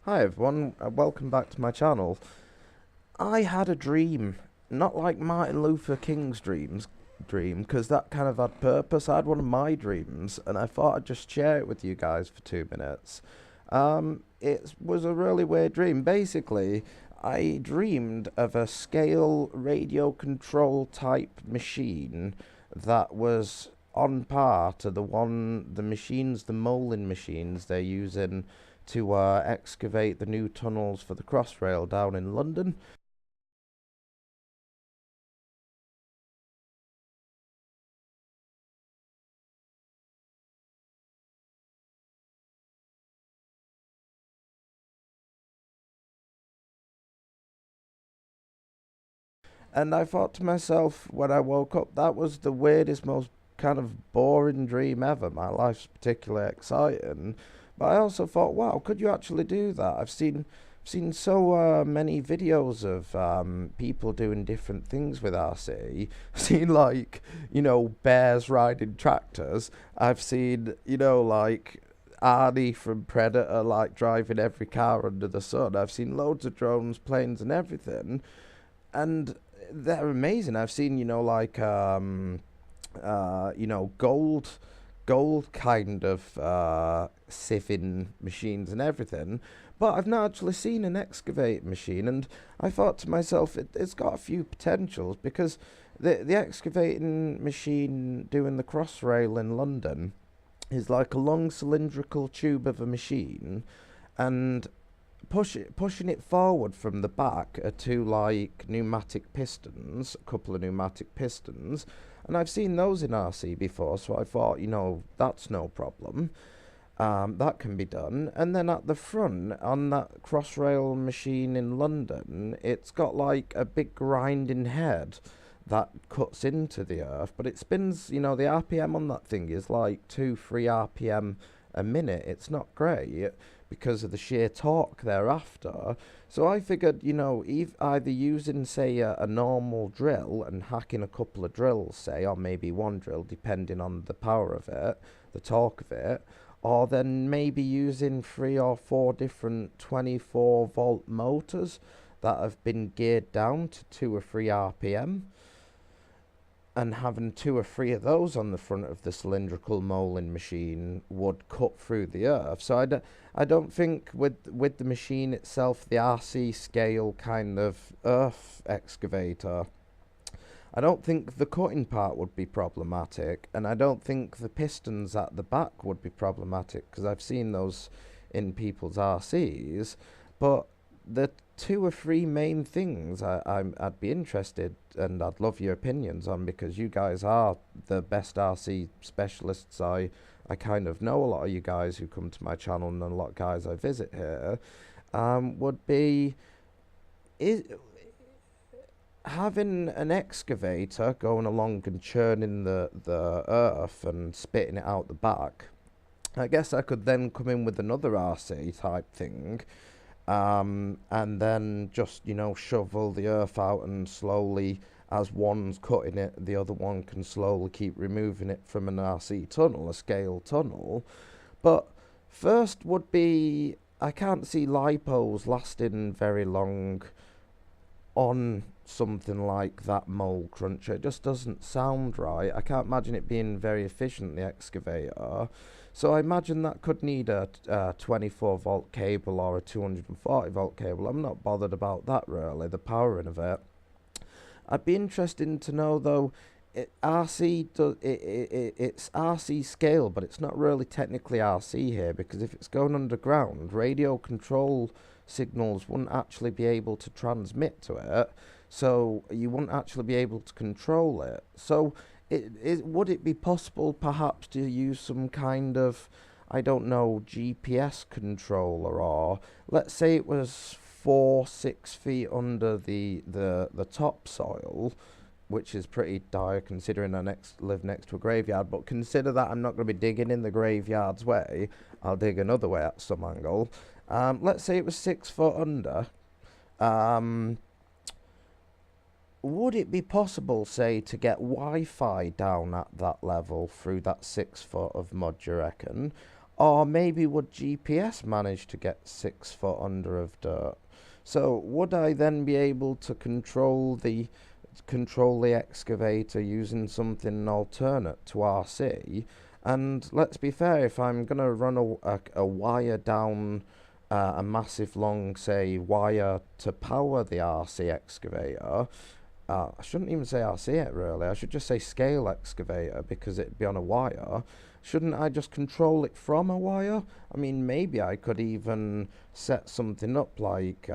Hi everyone, welcome back to my channel. I had a dream, not like Martin Luther King's dream, because that kind of had purpose. I had one of my dreams, and I thought I'd just share it with you guys for 2 minutes. It was a really weird dream. Basically, I dreamed of a scale radio control type machine that was on par to the molding machines they're using to excavate the new tunnels for the Crossrail down in London. And I thought to myself when I woke up, that was the weirdest, most kind of boring dream ever. My life's particularly exciting. But I also thought, wow, could you actually do that? I've seen so many videos of people doing different things with RC. I've seen like, bears riding tractors. I've seen, like Arnie from Predator like driving every car under the sun. I've seen loads of drones, planes and everything. And they're amazing. I've seen, gold kind of sieving machines and everything, but I've not actually seen an excavate machine. And I thought to myself, it's got a few potentials because the excavating machine doing the Crossrail in London is like a long cylindrical tube of a machine, and pushing it forward from the back are two like pneumatic pistons, a couple of pneumatic pistons, and I've seen those in RC before, so I thought, that's no problem. That can be done. And then at the front, on that Crossrail machine in London, it's got like a big grinding head that cuts into the earth, but it spins, the RPM on that thing is like 3 RPM a minute. It's not great because of the sheer torque thereafter. So I figured, either using, say, a normal drill and hacking a couple of drills, say, or maybe one drill, depending on the power of it, the torque of it, or then maybe using 3 or 4 different 24-volt motors that have been geared down to 2 or 3 RPM, and having 2 or 3 of those on the front of the cylindrical molding machine would cut through the earth. So I don't think with the machine itself, the RC scale kind of earth excavator, I don't think the cutting part would be problematic, and I don't think the pistons at the back would be problematic because I've seen those in people's RCs. But the 2 or 3 main things I'd be interested and I'd love your opinions on, because you guys are the best RC specialists. I kind of know a lot of you guys who come to my channel and a lot of guys I visit here. Would be is having an excavator going along and churning the earth and spitting it out the back. I guess I could then come in with another RC type thing, and then just, shovel the earth out, and slowly, as one's cutting it, the other one can slowly keep removing it from an RC tunnel, a scale tunnel. But first would be, I can't see lipos lasting very long on something like that mold cruncher. It just doesn't sound right. I can't imagine it being very efficient, the excavator. So I imagine that could need a 24-volt cable or a 240-volt cable. I'm not bothered about that really, the powering of it. I'd be interested to know though, it's RC scale, but it's not really technically RC here, because if it's going underground, radio control signals wouldn't actually be able to transmit to it, so you wouldn't actually be able to control it. So would it be possible perhaps to use some kind of, I don't know, GPS controller, or let's say it was 4-6 feet under the topsoil, which is pretty dire considering I live next to a graveyard. But consider that I'm not going to be digging in the graveyard's way. I'll dig another way at some angle. Let's say it was 6 foot under. Would it be possible, say, to get Wi-Fi down at that level through that 6 foot of mud, you reckon? Or maybe would GPS manage to get 6 foot under of dirt? So would I then be able to control the excavator using something alternate to RC? And let's be fair, if I'm gonna run a wire down a massive long, say, wire to power the RC excavator, I shouldn't even say RC it really. I should just say scale excavator because it'd be on a wire. Shouldn't I just control it from a wire? I mean, maybe I could even set something up like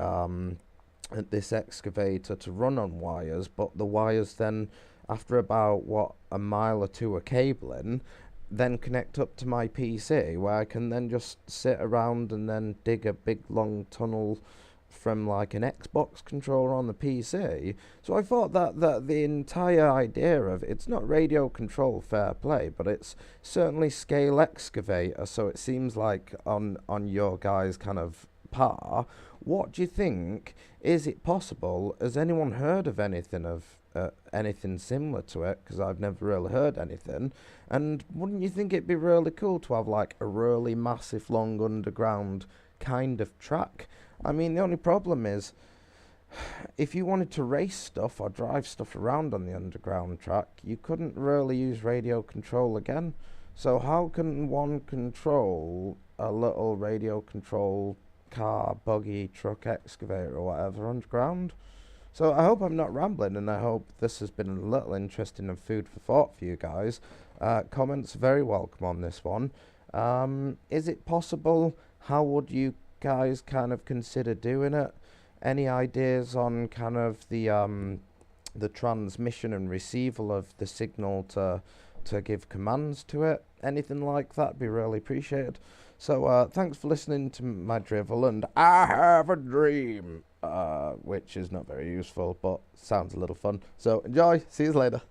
this excavator to run on wires, but the wires then, after about what, a mile or two of cabling, then connect up to my PC where I can then just sit around and then dig a big long tunnel from like an Xbox controller on the PC. So I thought that the entire idea of it's not radio control, fair play, but it's certainly scale excavator. So it seems like on your guys' kind of par. What do you think? Is it possible? Has anyone heard of anything similar to it? Because I've never really heard anything. And wouldn't you think it'd be really cool to have like a really massive, long underground kind of track? I mean, the only problem is if you wanted to race stuff or drive stuff around on the underground track, you couldn't really use radio control again. So how can one control a little radio control car, buggy, truck, excavator or whatever underground? So I hope I'm not rambling, and I hope this has been a little interesting and food for thought for you guys. Comments very welcome on this one. Is it possible? How would you guys kind of consider doing it? Any ideas on kind of the transmission and receival of the signal to give commands to it? Anything like that be really appreciated. So thanks for listening to my drivel, and I have a dream, which is not very useful but sounds a little fun. So enjoy. See you later.